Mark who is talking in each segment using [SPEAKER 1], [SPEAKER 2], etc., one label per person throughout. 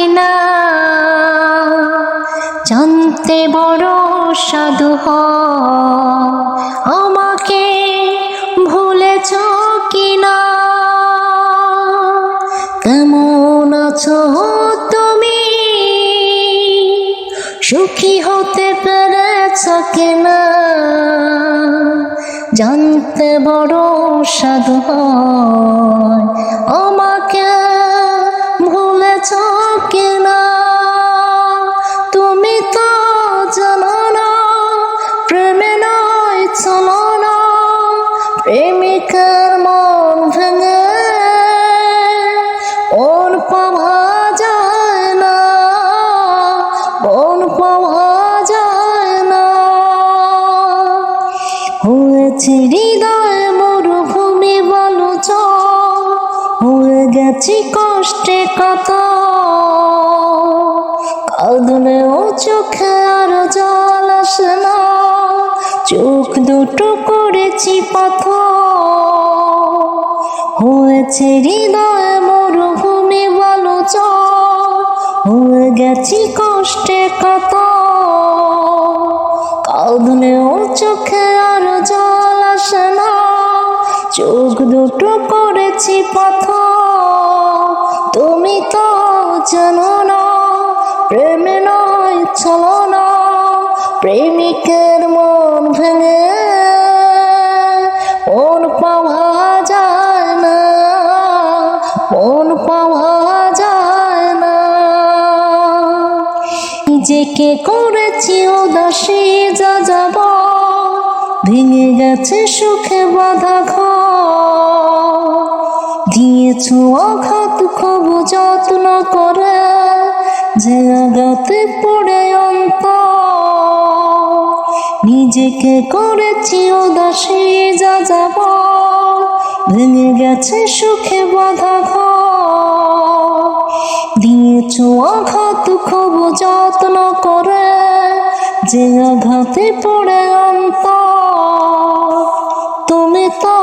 [SPEAKER 1] কিনা জানতে বড় সাধু হয় আমাকে ভুলেছ কিনা কেমন আছো তুমি সুখী হতে পেরেছ কিনা জানতে বড় সাধু হয় আমাকে ভুলেছ কিনা তুমি তো জানো না প্রেমে নয় চলো না প্রেমিকের মন ভেঙে মন পাওয়া যায় না মন পাওয়া যায় না হয়েছে হৃদয় মরুভূমি বলছ হয়ে গেছি কষ্টে কত কাঁদলেও চোখে আর জল আসে না চোখ দুটো করেছি পাথর হয়েছে হৃদয় মরুভূমি বলছ হয়ে গেছি কষ্টে কত কাঁদলেও চোখে আর জল আসে না চোখ দুটো করেছি পাথর তুমি তো জানো না প্রেমে নয় চলো না প্রেমিকের মন ভেঙে মন পাওয়া যায় না মন পাওয়া যায় না নিজেকে করেছি উদাসী যা যাব ভেঙে গেছে সুখে বাঁধা ঘর দিয়েছো আঘাত খুব যত্ন করে যে আঘাতে পড়ে অন্তর নিজেকে করেছি উদাসী যা যাব ভেঙে গেছে সুখে বাঁধা ঘর দিয়েছো আঘাত খুব যত্ন করে যে আঘাতে পড়ে অন্তর তুমি তো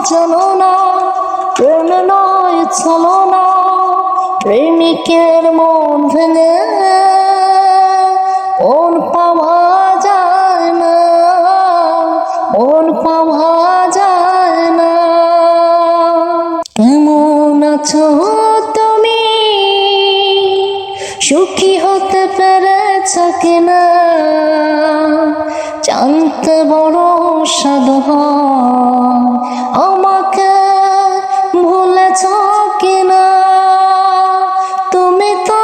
[SPEAKER 1] জানো না প্রেম নয় চলো না প্রেমিকের মন ভেঙে মন পাওয়া যায় না মন পাওয়া যায় না কেমন আছো তুমি সুখী হতে পেরেছ কিনা জানতে বড় সাধু হয় আমাকে ভুলেছ কিনা তুমি তো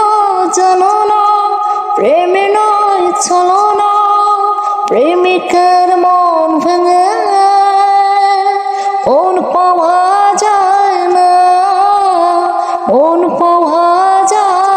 [SPEAKER 1] জানো না প্রেমে নয় চলো না প্রেমিকের মন ভেঙে মন পাওয়া যায় না মন পাওয়া যায়